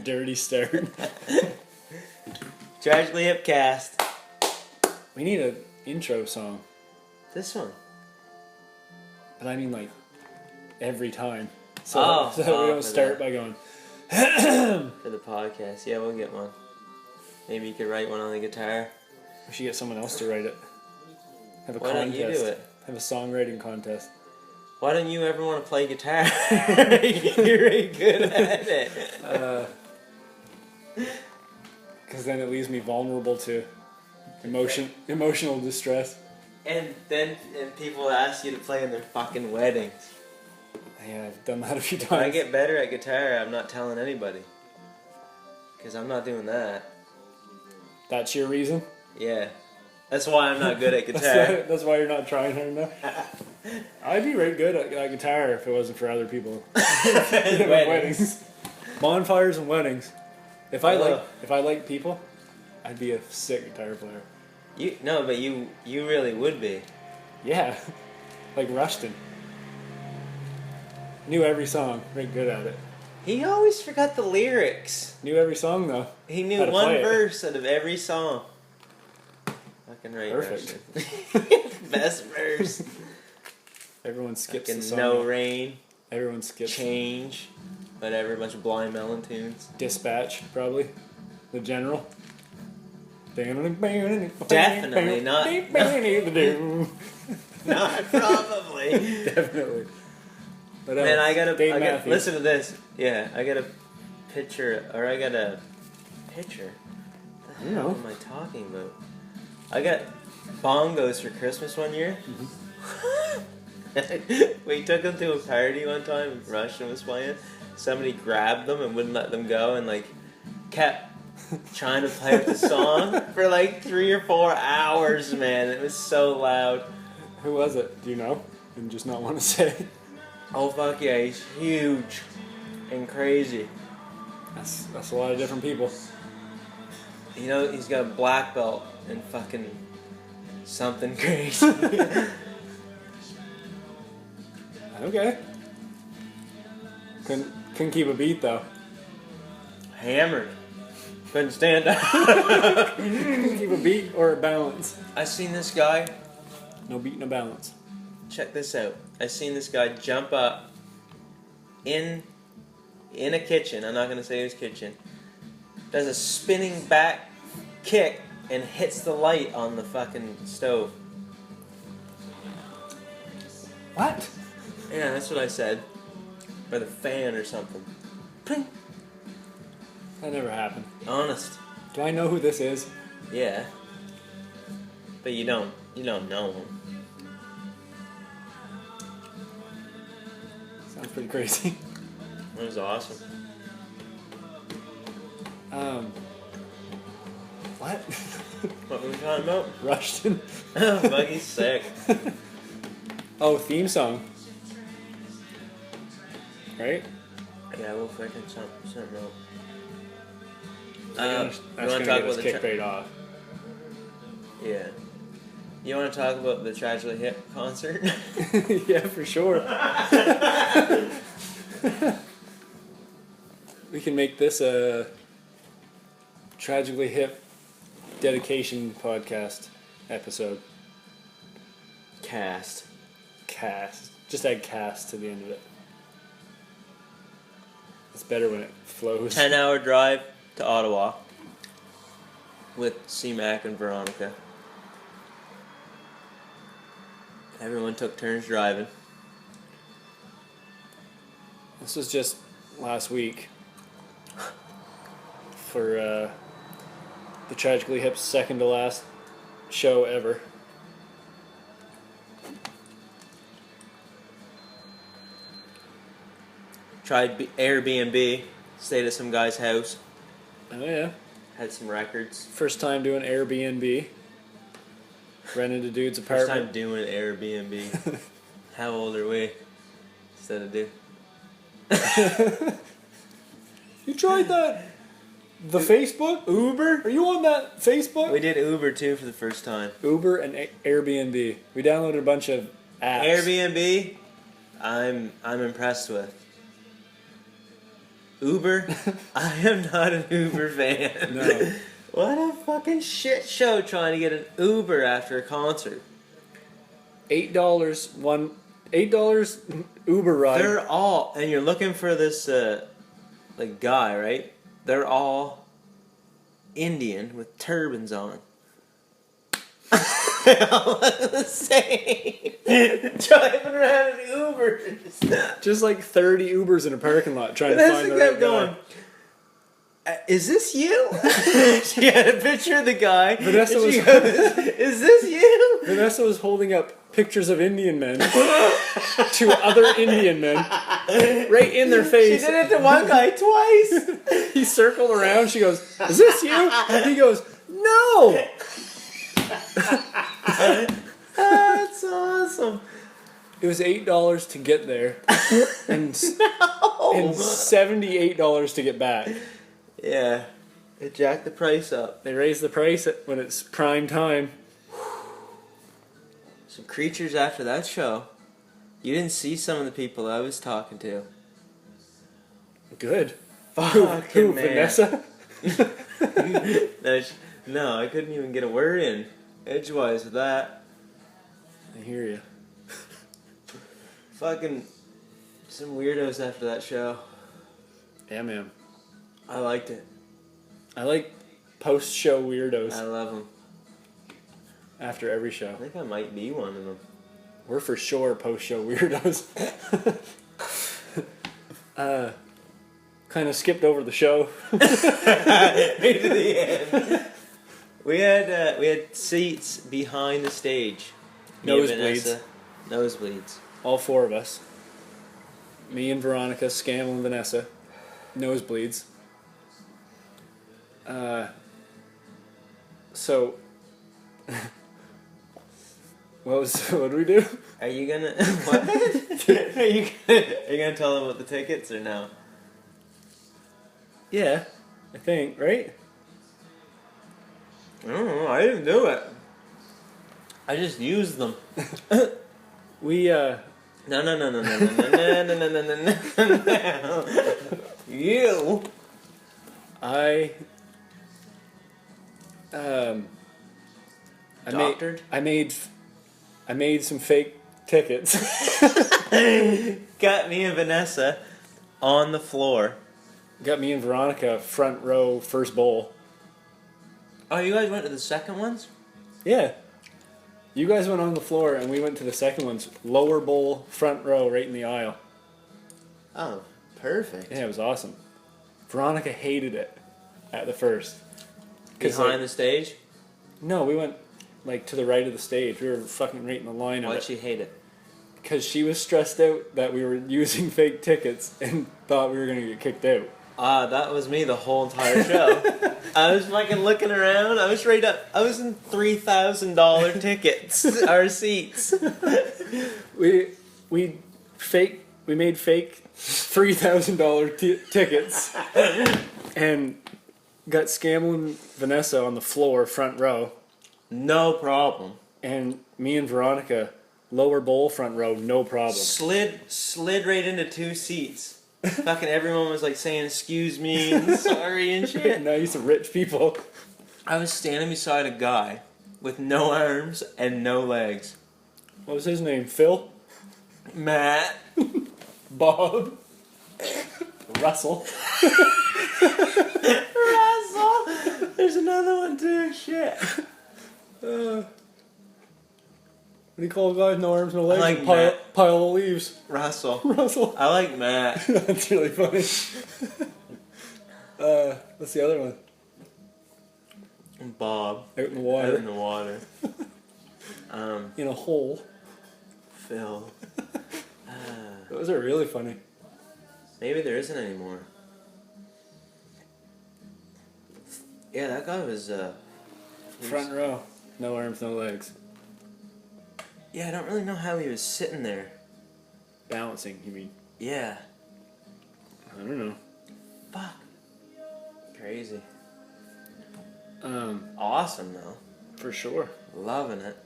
Dirty start. Tragically Hip cast. We need an intro song. This one. But I mean like every time. So, we don't start by going for the podcast. Yeah, we'll get one. Maybe you could write one on the guitar. We should get someone else to write it. Have a Why contest. don't you do it? Have a songwriting contest. Why don't you ever want to play guitar? You're really good at it. Because then it leaves me vulnerable to emotional distress. And then people ask you to play in their fucking weddings. Yeah, I've done that a few times. When I get better at guitar, I'm not telling anybody. Because I'm not doing that. That's your reason? Yeah. That's why I'm not good at guitar. That's why you're not trying hard enough? I'd be very good at guitar if it wasn't for other people. Weddings. Bonfires and weddings. If I like people, I'd be a sick guitar player. But you really would be. Yeah. Like Rushton. Knew every song. Very good at it. He always forgot the lyrics. Knew every song though. He knew one verse out of every song. Fucking right. Perfect. Best verse. Everyone skips fucking the song. No Rain. Everyone skips. Change. Whatever, a bunch of Blind Melon tunes. Dispatch, probably. The General. Definitely not. Not probably. Definitely. But man, I gotta listen to this. Yeah, I got a picture. What the hell am I talking about? I got bongos for Christmas one year. Mm-hmm. We took them to a party one time and Russian was playing. Somebody grabbed them and wouldn't let them go and like kept trying to play the song for like 3 or 4 hours, man. It was so loud. Who was it? Do you know? And just not want to say. Oh fuck yeah, he's huge and crazy. That's a lot of different people. You know, he's got a black belt and fucking something crazy. Okay. Couldn't keep a beat though. Hammered. Couldn't stand up. Couldn't keep a beat or a balance. I seen this guy. No beat, no balance. Check this out. I seen this guy jump up in a kitchen. I'm not gonna say his kitchen. Does a spinning back kick and hits the light on the fucking stove. What? Yeah, that's what I said. Or the fan or something. Pling. That never happened. Honest. Do I know who this is? Yeah. But you don't know him. Sounds pretty crazy. It was awesome. What? What were we talking about? Rushton. Oh, Buggy's sick. Oh, theme song. Right? Yeah, we'll figure something out. That's you want to talk about the kick right off. Yeah. You want to talk about the Tragically Hip concert? Yeah, for sure. We can make this a Tragically Hip dedication podcast episode. Cast. Just add cast to the end of it. It's better when it flows. 10-hour drive to Ottawa with C-Mac and Veronica. Everyone took turns driving. This was just last week for the Tragically Hip's second to last show ever. Tried Airbnb, stayed at some guy's house. Oh yeah. Had some records. First time doing Airbnb. Rented a dude's First apartment. time doing Airbnb. How old are we? Instead of do. You tried that? The Facebook? Uber? Are you on that Facebook? We did Uber too for the first time. Uber and Airbnb. We downloaded a bunch of apps. Airbnb, I'm impressed with. Uber? I am not an Uber fan. No. What a fucking shit show trying to get an Uber after a concert. $8 Uber ride. They're all, and you're looking for this like guy, right? They're all Indian with turbans on. All the same. Driving around in Ubers. Just like 30 Ubers in a parking lot trying to Vanessa find the kept right going, guy. Is this you? She had a picture of the guy. Vanessa and she was- goes, is this you? Vanessa was holding up pictures of Indian men to other Indian men right in their face. She did it to one guy twice. He circled around. She goes, "Is this you?" He goes, "No." That's awesome. It was $8 to get there, and $78 to get back. Yeah, it jacked the price up. They raise the price when it's prime time. Some creatures after that show. You didn't see some of the people I was talking to. Good. Fucking Who, man. Vanessa? No, I couldn't even get a word in edgewise with that. I hear you. Fucking some weirdos after that show. Yeah, man. I liked it. I like post-show weirdos I love them. after every show. I think I might be one of them. We're for sure post-show weirdos. Kind of skipped over the show. Right to the end. We had seats behind the stage. Me and Nosebleeds. Vanessa. Nosebleeds. All four of us. Me and Veronica, Scammel and Vanessa. Nosebleeds. So, what did we do? Are you gonna what? Are you gonna tell them about the tickets or no? Yeah, I think, right? I don't know. I didn't do it. I just used them. We, No. You. I Doctored? I made some fake tickets. Got me and Vanessa on the floor. Got me and Veronica front row first bowl. Oh, you guys went to the second ones? Yeah. You guys went on the floor and we went to the second ones. Lower bowl, front row, right in the aisle. Oh, perfect. Yeah, it was awesome. Veronica hated it at the first. Behind the stage? No, we went like to the right of the stage. We were fucking right in the line of Why'd it. she hate it? Because she was stressed out that we were using fake tickets and thought we were going to get kicked out. That was me the whole entire show. I was fucking looking around. I was straight up. I was in $3,000 tickets. Our seats. We made fake $3,000 tickets and got Scammel and Vanessa on the floor front row, No problem. and me and Veronica lower bowl front row, no problem. Slid right into two seats. Fucking everyone was like saying excuse me and sorry and shit. Nice rich people. I was standing beside a guy with no arms and no legs. What was his name? Phil? Matt. Bob? Russell? Russell. There's another one too. Shit. What do you call guys? No arms, no legs? like A Matt. pile of leaves. Russell. Russell. I like Matt. That's really funny. What's the other one? Bob. Out in the Out water. in the water. In a hole. Phil. Those are really funny. Maybe there isn't anymore. Yeah, that guy was. Front row. No arms, no legs. Yeah, I don't really know how he was sitting there. Balancing, you mean? Yeah. I don't know. Fuck. Crazy. Um, Awesome though. for sure. Loving it.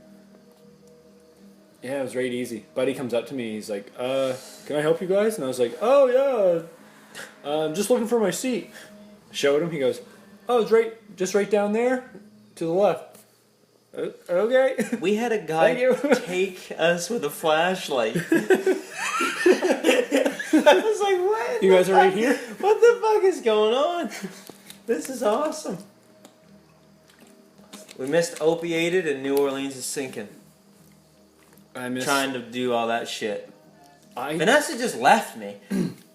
Yeah, it was right easy. Buddy comes up to me, he's like, can I help you guys? And I was like, oh yeah, Just looking for my seat. Showed him. He goes, oh, it's just right down there to the left. Okay. We had a guy take us with a flashlight. I was like, what? You guys are right here? What the fuck is going on? This is awesome. We missed Opiated and New Orleans is Sinking. I miss trying to do all that shit. Vanessa just left me.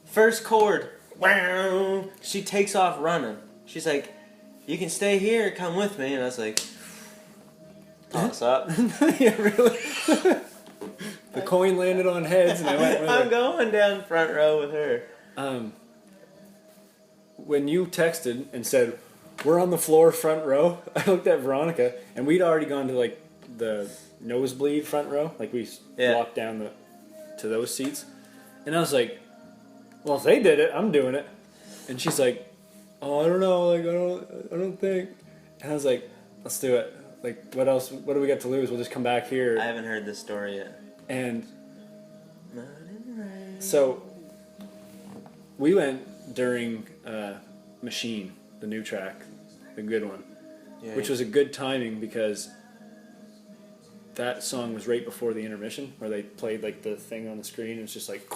First chord. Wow. She takes off running. She's like, you can stay here, come with me. And I was like, toss up. Yeah, really? The coin landed on heads and I went with I'm going down front row with her. When you texted and said, we're on the floor front row, I looked at Veronica and we'd already gone to like the nosebleed front row. Like we walked down to those seats. And I was like, well, if they did it, I'm doing it. And she's like, oh, I don't know, like I don't think. And I was like, let's do it. Like, what else? What do we got to lose? We'll just come back here. I haven't heard this story yet. And so we went during Machine, the new track, the good one, which was a good timing because that song was right before the intermission where they played like the thing on the screen. It was just like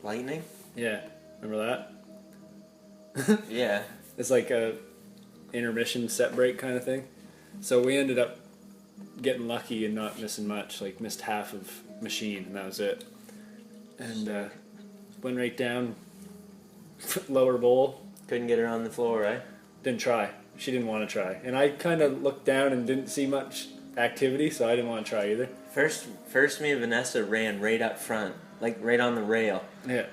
lightning. Yeah, remember that? Yeah, it's like a intermission set break kind of thing. So we ended up getting lucky and not missing much. Like missed half of Machine and that was it. And went right down, lower bowl. Couldn't get her on the floor, right? Didn't try. She didn't want to try. And I kind of looked down and didn't see much activity, so I didn't want to try either. First me and Vanessa ran right up front, like right on the rail. Yeah.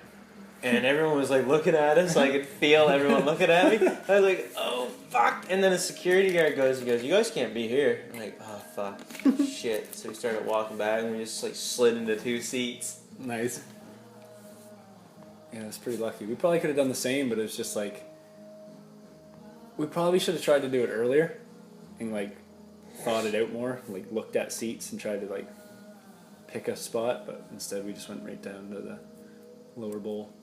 And everyone was like looking at us. I could feel everyone looking at me. I was like, oh, fuck. And then a security guard goes, you guys can't be here. I'm like, oh, fuck. Shit. So we started walking back and we just like slid into 2 seats. Nice. Yeah, that's pretty lucky. We probably could have done the same, but it was just like, we probably should have tried to do it earlier and like thought it out more, like looked at seats and tried to like pick a spot, but instead we just went right down to the lower bowl.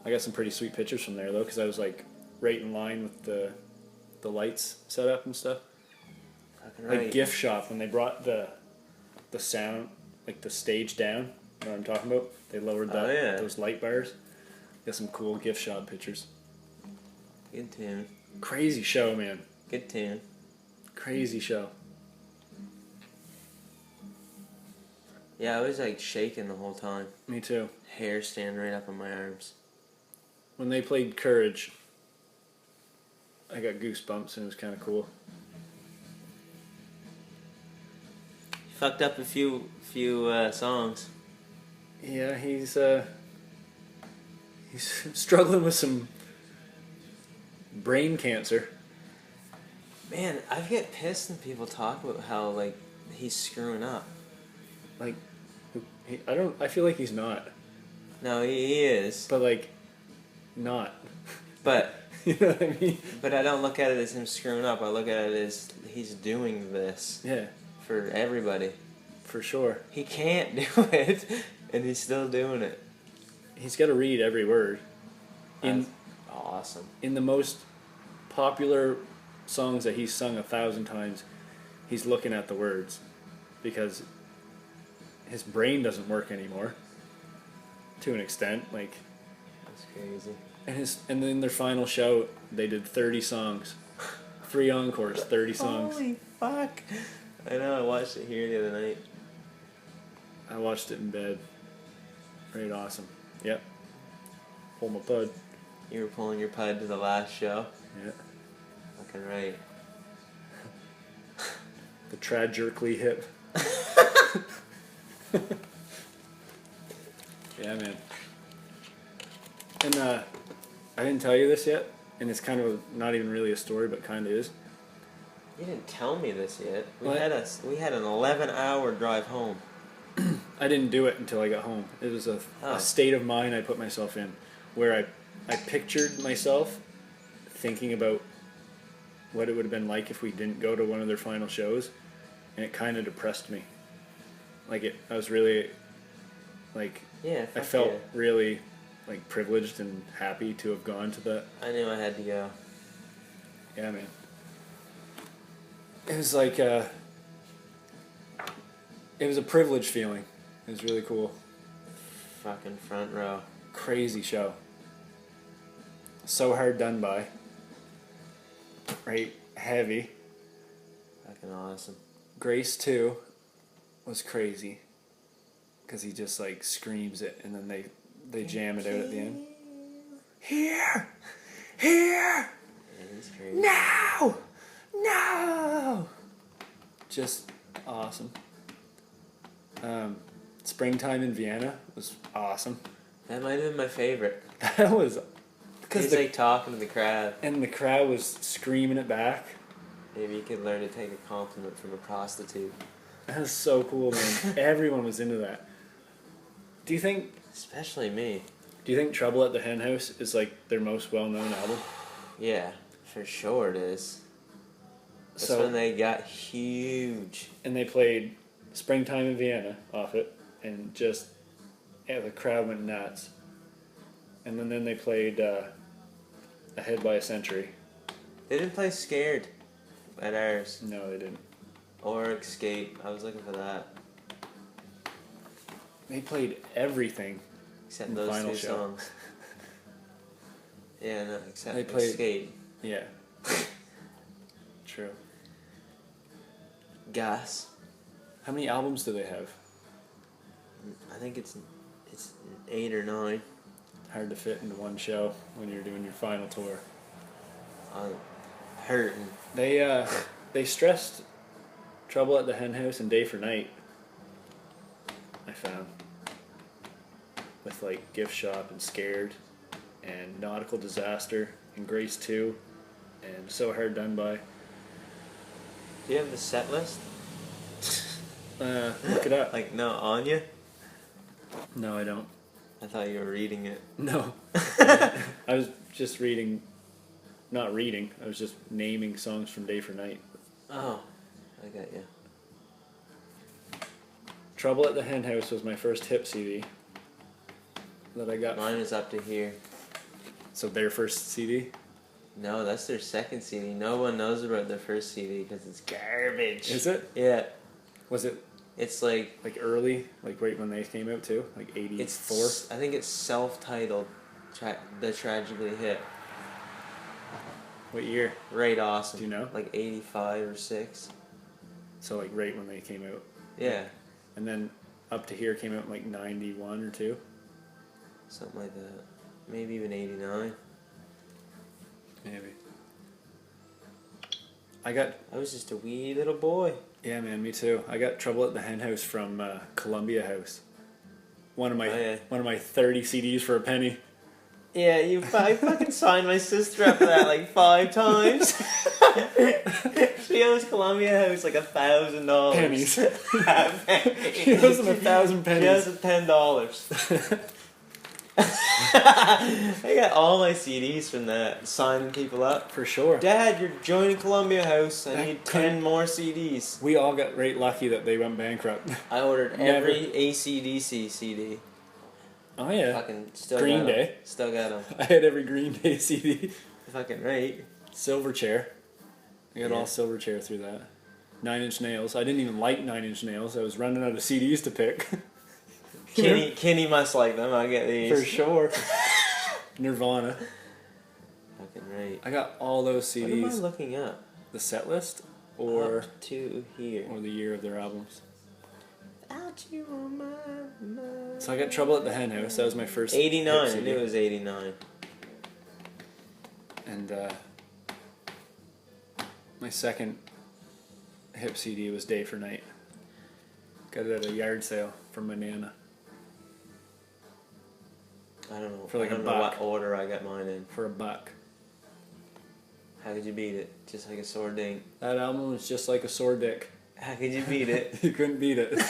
I got some pretty sweet pictures from there though, because I was like right in line with the lights set up and stuff. Right. Like gift shop when they brought the sound, like the stage down. You know what I'm talking about? They lowered those light bars. Got some cool gift shop pictures. Good tune. Crazy show, man. Good tune. Crazy show. Yeah, I was like shaking the whole time. Me too. Hair standing right up on my arms. When they played Courage, I got goosebumps and it was kind of cool. Fucked up a few songs. Yeah, he's struggling with some brain cancer. Man, I get pissed when people talk about how like he's screwing up. Like, I feel like he's not. No, he is. But like, not. But you know what I mean? But I don't look at it as him screwing up. I look at it as he's doing this. Yeah. For everybody. For sure. He can't do it, and he's still doing it. He's got to read every word. That's awesome. In the most popular songs that he's sung 1,000 times, he's looking at the words because his brain doesn't work anymore. To an extent, like. That's crazy. And then their final show, they did 30 songs, 3 encores, 30 songs. Holy fuck! I know. I watched it here the other night. I watched it in bed. Pretty awesome. Yep. Pull my pud. You were pulling your pud to the last show? Yeah. Fucking right. The Tragically Hip. Yeah, man. And I didn't tell you this yet, and it's kind of not even really a story, but kind of is. You didn't tell me this yet. We had an 11-hour drive home. I didn't do it until I got home. It was a state of mind I put myself in, where I pictured myself thinking about what it would have been like if we didn't go to one of their final shows, and it kind of depressed me. Like I was really, like, yeah, I felt really like privileged and happy to have gone to that. I knew I had to go. Yeah, man. It was like it was a privileged feeling. It was really cool. Fucking front row. Crazy show. So hard done by. Right, heavy. Fucking awesome. Grace 2 was crazy. Because he just like screams it and then they jam it out at the end. Here! Here! Yeah, he's crazy. No! No! Just awesome. Springtime in Vienna was awesome. That might have been my favorite. That was... He's like talking to the crowd. And the crowd was screaming it back. Maybe you could learn to take a compliment from a prostitute. That was so cool, man. Everyone was into that. Do you think... Especially me. Do you think Trouble at the Hen House is like their most well-known album? Yeah, for sure it is. That's So when they got huge. And they played Springtime in Vienna off it, and just, yeah, the crowd went nuts. And then they played Ahead by a Century. They didn't play Scared at ours. No, they didn't. Or Escape. I was looking for that. They played everything. Except in the those final two show. songs. Yeah, no, except They played- Escape. Yeah. True. Gas. How many albums do they have? I think it's 8 or 9. Hard to fit into one show when you're doing your final tour. I'm hurting. They stressed Trouble at the Hen House and Day for Night. I found with like Gift Shop and Scared and Nautical Disaster and Grace 2 and So Hard Done By. Do you have the set list? Look it up. Like, no, on you? No, I don't. I thought you were reading it. No. I was just not reading, I was just naming songs from Day for Night. Oh, I got you. Trouble at the Hen House was my first Hip CD that I got. Mine is Up to Here. So their first CD? No, that's their second CD. No one knows about their first CD because it's garbage. Is it? Yeah. Was it It's like early, like right when they came out too, like 84? I think it's self-titled, The Tragically Hip. What year? Right, awesome. Do you know? Like 85 or 6. So like right when they came out. Yeah, And then Up to Here came out in like 91 or 2. something like that. Maybe even 89. Maybe. I was just a wee little boy. Yeah, man, me too. I got Trouble at the Hen House from Columbia House. One of my 30 CDs for a penny. Yeah, I fucking signed my sister up for that like 5 times. She owes Columbia House like $1,000. Pennies. Pennies. She owes them 1,000 pennies. She owes $10. I got all my CDs from that, signing people up. For sure. Dad, you're joining Columbia House. I That need couldn't- 10 more CDs. We all got right lucky that they went bankrupt. I ordered Never. every AC/DC CD. Oh yeah. Fucking still Green got 'em. Day. Still got them. I had every Green Day CD. Fucking right. Silverchair. I got Yeah. all Silverchair through that. 9 Inch Nails. I didn't even like 9 Inch Nails. I was running out of CDs to pick. Kenny must like them. I get these. For sure. Nirvana. Fucking right. I got all those What am I CDs. looking up? The set list or Up to Here. the year of their albums. Out you on my mind. So I got Trouble at the Hen House. That was my first 89. hip I CD. knew it was 89. And my second hip CD was Day for Night. Got it at a yard sale from my Nana. I don't know. For like I don't $1. know what order I got mine in. For $1. How could you beat it? Just like a sore dink. That album was just like a sore dick. How could you beat it? You couldn't beat it.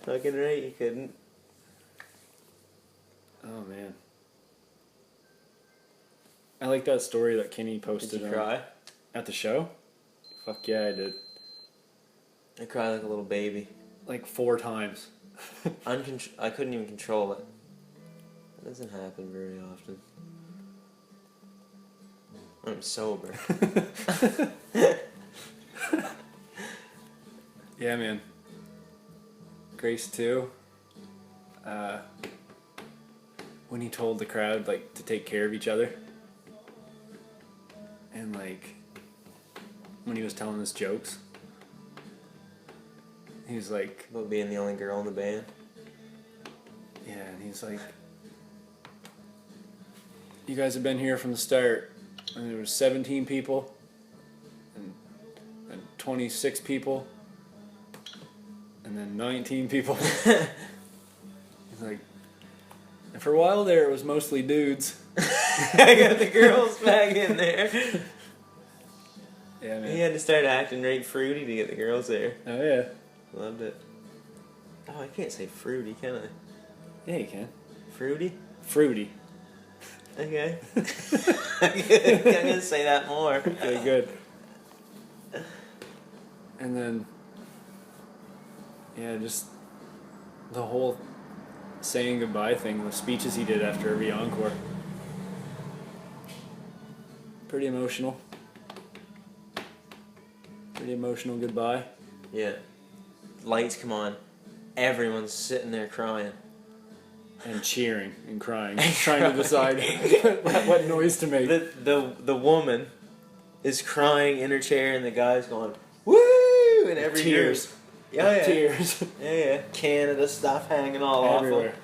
Fucking right, you couldn't. Oh man. I like that story that Kenny posted Did you cry? At the show. Fuck yeah, I did. I cried like a little baby. Like 4 times. I couldn't even control it. That doesn't happen very often. I'm sober. Yeah, man. Grace too. When he told the crowd like to take care of each other, and like when he was telling his jokes, he was like, About being the only girl in the band. yeah, and he's like, you guys have been here from the start, and there was 17 people, and 26 people, and then 19 people. He's like, and for a while there, it was mostly dudes. I got the girls back in there. Yeah, man. He had to start acting right fruity to get the girls there. Oh yeah. Loved it. Oh, I can't say fruity, can I? Yeah, you can. Fruity? Fruity. Okay. I'm gonna say that more. Okay, good. And then, yeah, just the whole saying goodbye thing, the speeches he did after every encore. Pretty emotional. Pretty emotional goodbye. Yeah. Lights come on. Everyone's sitting there crying. And cheering and crying. Trying to decide what noise to make. The woman is crying in her chair and the guy's going, woo! And every Tears. Yeah. Tears. Yeah. Canada stuff hanging all Everywhere. off.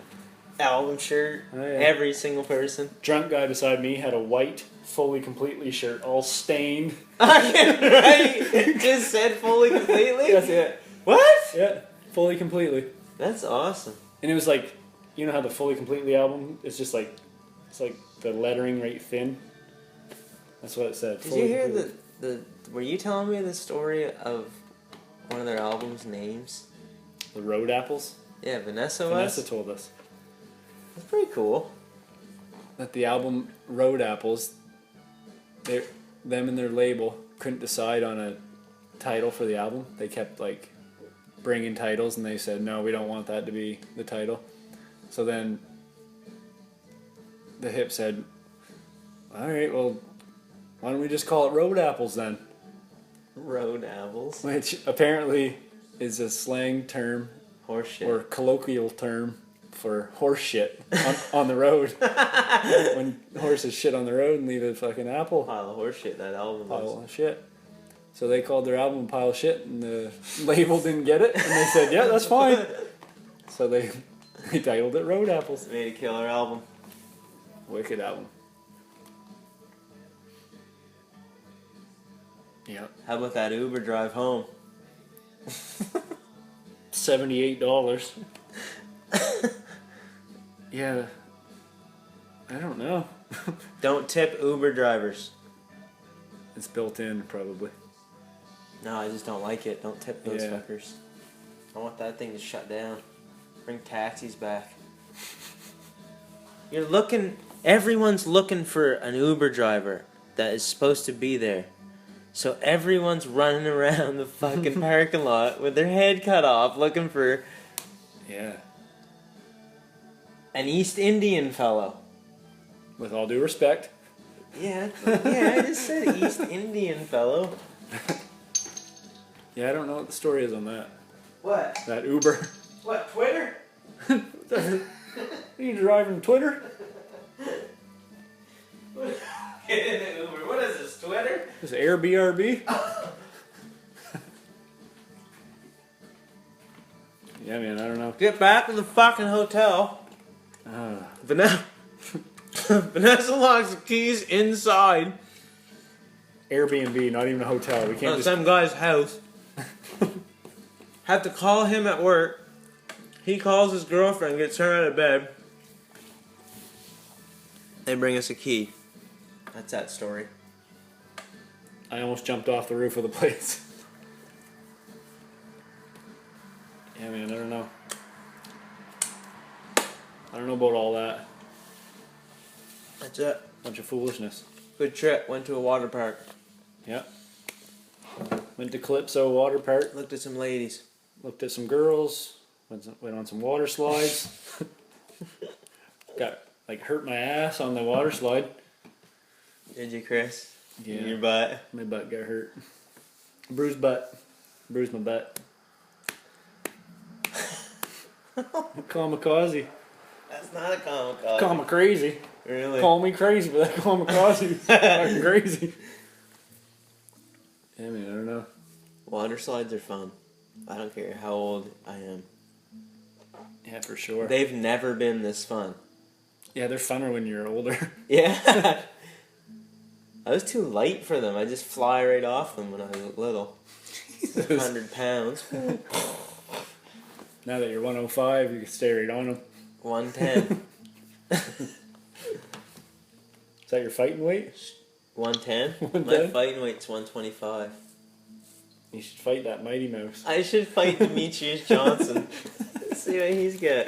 Album shirt. Oh, yeah. Every single person. Drunk guy beside me had a white, fully completely shirt, all stained. Right? Just said fully completely? That's it. What? Yeah, fully completely. That's awesome. And it was like, you know how the fully completely album is just like, it's like the lettering right thin. That's what it said. Did you hear were you telling me the story of one of their albums' names? The Road Apples? Yeah, Vanessa was? Vanessa told us. That's pretty cool. That the album Road Apples, them and their label couldn't decide on a title for the album. They kept like bringing titles and they said, no, we don't want that to be the title. So then the Hip said, alright, well, why don't we just call it Road Apples then? Road Apples. Which apparently is a slang term Horseshit. or colloquial term for horse shit on the road. When horses shit on the road and leave a fucking apple. Pile of horseshit, that album was. Pile of shit. So they called their album Pile of Shit and the label didn't get it and they said, yeah, that's fine. So they titled it Road Apples. Made a killer album. Wicked album. Yeah. How about that Uber drive home? $78. Yeah. I don't know. Don't tip Uber drivers. It's built in, probably. No, I just don't like it. Don't tip those Yeah. fuckers. I want that thing to shut down. Bring taxis back. Everyone's looking for an Uber driver that is supposed to be there. So everyone's running around the fucking parking lot with their head cut off looking for Yeah. an East Indian fellow. With all due respect. Yeah, I just said East Indian fellow. Yeah, I don't know what the story is on that. What? That Uber. What, Twitter? You driving Twitter? Get in the Uber. What is this, Twitter? This Airbnb? Yeah, man, I don't know. Get back to the fucking hotel. Vanessa locks the keys inside. Airbnb, not even a hotel. We can't just... Some guy's house. Have to call him at work. He calls his girlfriend, gets her out of bed. They bring us a key. That's that story. I almost jumped off the roof of the place. Yeah, man, I don't know. I don't know about all that. That's it. Bunch of foolishness. Good trip. Went to a water park. Yeah. Went to Calypso Water Park. Looked at some ladies. Looked at some girls. Went on some water slides. Got hurt my ass on the water slide. Did you, Chris? Yeah. Your butt? My butt got hurt. Bruised butt. Bruised my butt. Kamikaze. That's not a kamikaze. Call me crazy. Really? Call me crazy, but that kamikaze is fucking crazy. I mean, I don't know. Water slides are fun. I don't care how old I am. Yeah, for sure. They've never been this fun. Yeah, they're funner when you're older. Yeah. I was too light for them. I just fly right off them when I was little. 100 pounds. Now that you're 105, you can stay right on them. 110. Is that your fighting weight? 110? 110? My fighting weight's 125. You should fight that Mighty Mouse. I should fight Demetrius Johnson. See what he's got.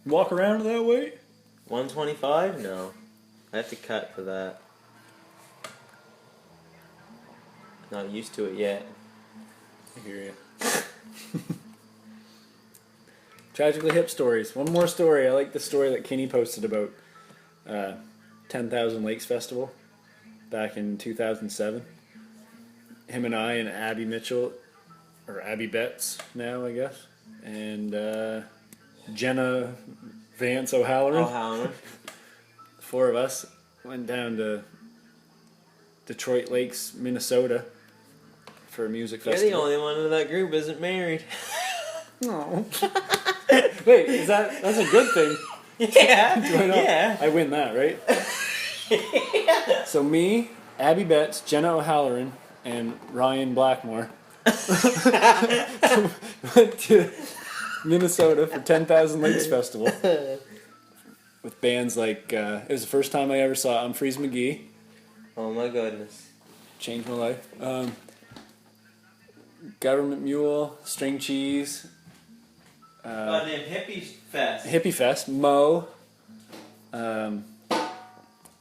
Walk around to that weight? 125? No. I have to cut for that. Not used to it yet. I hear you. Tragically Hip stories. One more story. I like the story that Kinney posted about 10,000 Lakes Festival back in 2007. Him and I and Abby Mitchell, or Abby Betts now, I guess, and Jenna Vance O'Halloran. O'Halloran. The four of us went down to Detroit Lakes, Minnesota for a music You're festival. the only one in that group isn't married. No. Wait, that's a good thing? Yeah. Yeah. I win that, right? Yeah. So me, Abby Betts, Jenna O'Halloran, and Ryan Blackmore went to Minnesota for 10,000 Lakes Festival with bands like, it was the first time I ever saw Humphreys McGee. Oh my goodness. Changed my life. Government Mule, String Cheese. Goddamn Hippies Fest. Hippie Fest, Mo,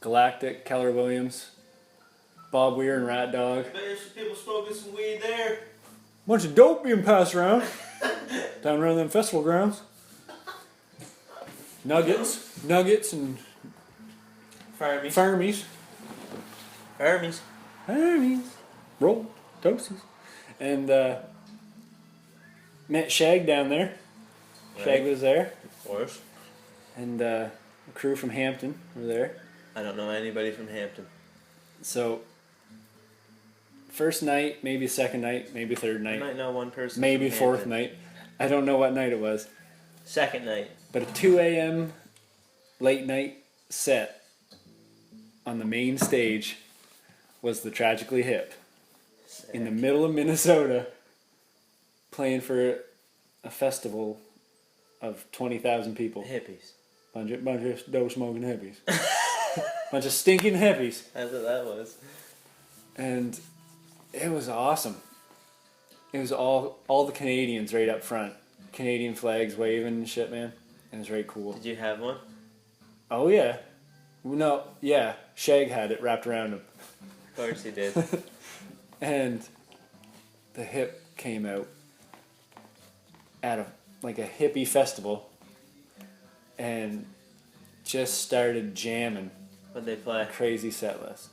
Galactic, Keller Williams, Bob Weir and Rat Dog. There's some people smoking some weed there. Bunch of dope being passed around down around them festival grounds. Nuggets and Farmies. Farmies, roll, toasties. And met Shag down there. Right. Shag was there. Of course. And a crew from Hampton were there. I don't know anybody from Hampton. So, first night, maybe second night, maybe third I night, might know one person. maybe from fourth Hampton. night. I don't know what night it was. Second night. But a 2 a.m. late night set on the main stage was the Tragically Hip in the middle of Minnesota, playing for a festival of 20,000 people. Hippies. Bunch of dope smoking hippies. Bunch of stinking hippies. That's what that was. And it was awesome. It was all the Canadians right up front. Canadian flags waving and shit, man. It was very cool. Did you have one? Oh, yeah. No, yeah. Shag had it wrapped around him. Of course he did. And the Hip came out at a hippie festival and just started jamming. What'd they play? Crazy set list.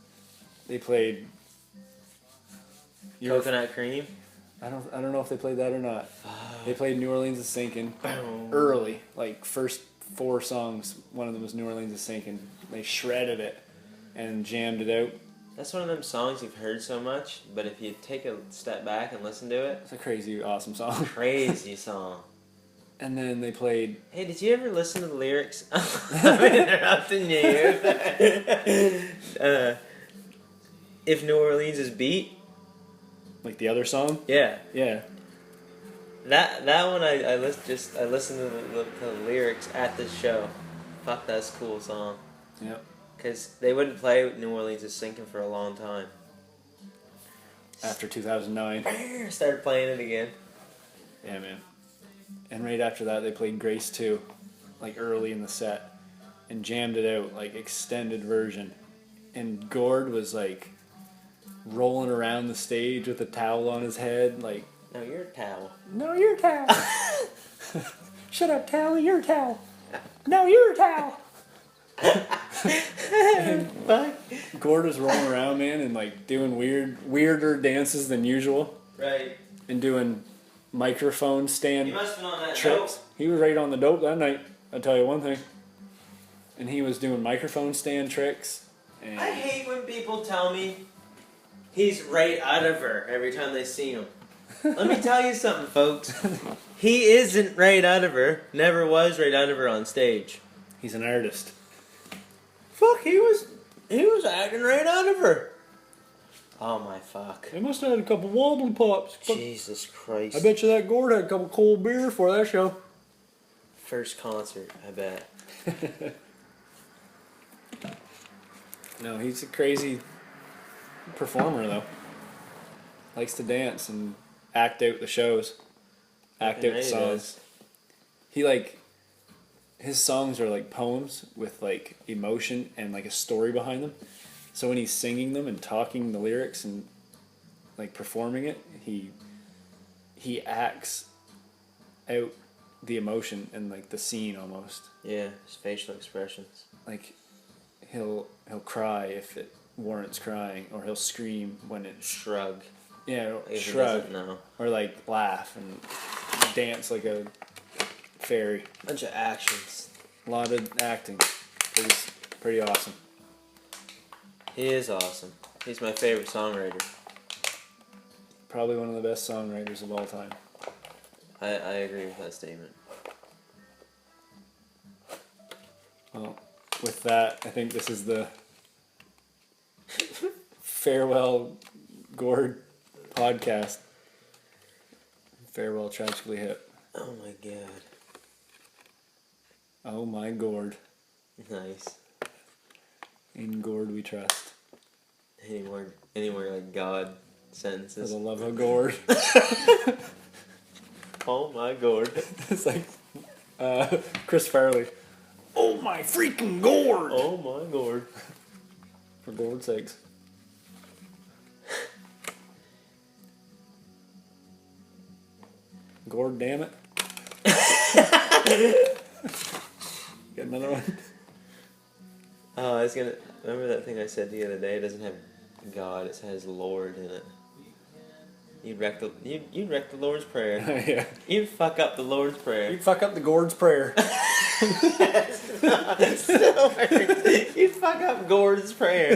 They played Coconut Cream? I don't know if they played that or not. They played New Orleans is Sinking early. Like first 4 songs, one of them was New Orleans is Sinking. They shredded it and jammed it out. That's one of them songs you've heard so much, but if you take a step back and listen to it, It's a crazy, awesome song. crazy song. And then they played. Hey, did you ever listen to the lyrics? I'm interrupting you here. If New Orleans is beat? Like the other song? Yeah. Yeah. That one I listened to the lyrics at the show. Fuck, that's a cool song. Yep. Because they wouldn't play New Orleans is Sinking for a long time. After 2009. Started playing it again. Yeah, man. And right after that, they played Grace 2, like early in the set, and jammed it out, like extended version. And Gord was like rolling around the stage with a towel on his head, like No, you're a towel. No, you're a towel. Shut up, towel. You're a towel. No, you're a towel. Fuck. Gord was rolling around, man, and like doing weirder dances than usual. Right. And doing microphone You stand must have been on that tricks. dope. He was right on the dope that night. I'll tell you one thing. And he was doing microphone stand tricks. And I hate when people tell me he's right out of her every time they see him. Let me tell you something, folks. He isn't right out of her. Never was right out of her on stage. he's an artist. Fuck, he was acting right out of her. Oh my fuck. They must have had a couple wobbly pops. Jesus Christ. I bet you that Gord had a couple cold beer before that show. First concert, I bet. No, he's a crazy performer though. Likes to dance and act out the shows. Act out the songs. He his songs are like poems with like emotion and like a story behind them. So when he's singing them and talking the lyrics and like performing it, he acts out the emotion and like the scene almost. Yeah, his facial expressions. Like he'll cry if it warrants crying, or he'll scream when it's Shrug. yeah, Like if he shrug, doesn't know. or like laugh and dance like a fairy. Bunch of actions. A lot of acting. Pretty awesome. He is awesome. He's my favorite songwriter. Probably one of the best songwriters of all time. I agree with that statement. Well, with that, I think this is the farewell Gord podcast. Farewell Tragically Hip. Oh my god. Oh my Gord. Nice. In Gord we trust. Any more like God For sentences. the love of Gord. Oh my god. It's like Chris Farley. Oh my freaking Gord! Oh my god. For Gord's sakes. Gord, damn it. Got another one? Oh, I was gonna remember that thing I said the other day. It doesn't have God. It has Lord in it. You'd wreck the Lord's Prayer. Yeah. You'd fuck up the Lord's Prayer. You fuck up the Gord's prayer. It still works. You'd fuck up Gord's Prayer.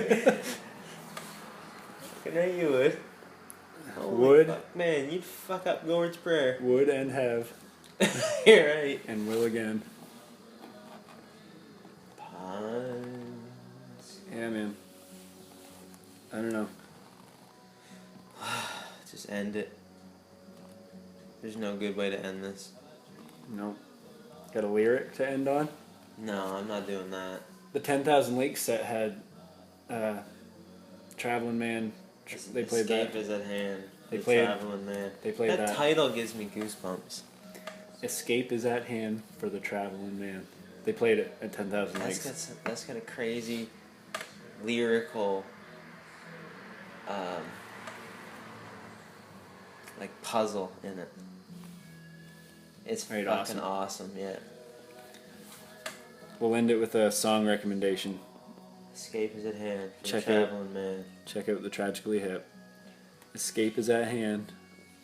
Fucking right you would. Holy Would. fuck, man, you'd fuck up Gord's Prayer. Would and have. You're right. And will again. Puns. Yeah, man. I don't know. Just end it. There's no good way to end this. No. Got a lyric to end on? No, I'm not doing that. The 10,000 Lakes set had Traveling Man. They played Escape that. is at hand. They The played- Traveling Man. They played That that. title gives me goosebumps. Escape is at hand for the Traveling Man. They played it at 10,000 Lakes. That's got a crazy lyrical like puzzle in it. It's Right, fucking awesome. awesome, yeah. We'll end it with a song recommendation. Escape is at hand for Check the out- Traveling Man. Check out the Tragically Hip. Escape is at hand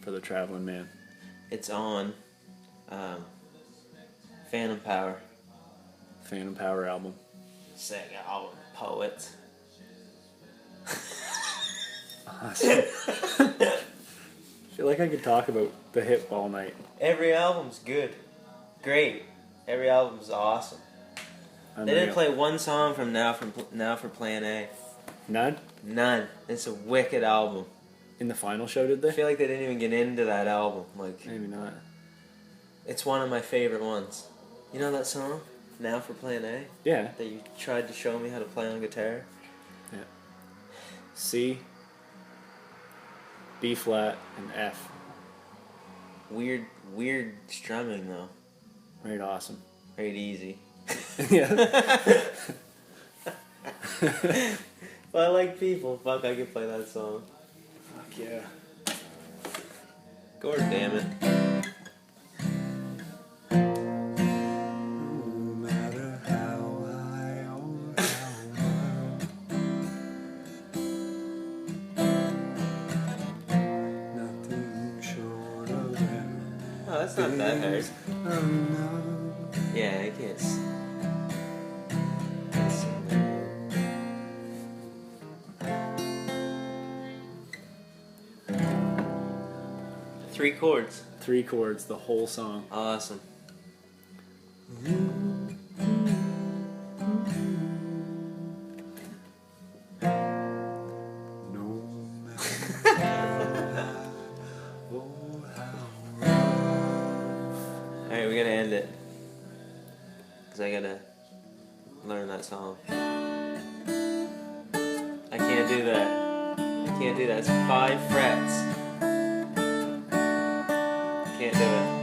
for the Traveling Man. It's on Phantom Power. Phantom Power album. Sick album. Poets. Awesome. I feel like I could talk about the Hip all night. Every album's good. Great. Every album's awesome. They didn't play one song from Now for Plan A. None? None. It's a wicked album. In the final show, did I they? feel like they didn't even get into that album. Like, Maybe not. it's one of my favorite ones. You know that song? Now for Plan A? Yeah. That you tried to show me how to play on guitar? Yeah. C, B flat, and F. Weird strumming though. Right, awesome. Right easy. Yeah. If I like people, fuck, I could play that song. Fuck yeah. Gord, damn it. No matter how high or how low, nothing short of heaven. Oh, that's not that hard. Enough. Yeah, I can't sing that. 3 chords. 3 chords, the whole song. Awesome. No matter how or how rough. Alright, we're gonna end it. Because I gotta learn that song. I can't do that. I can't do that. It's 5 frets. Can't do it.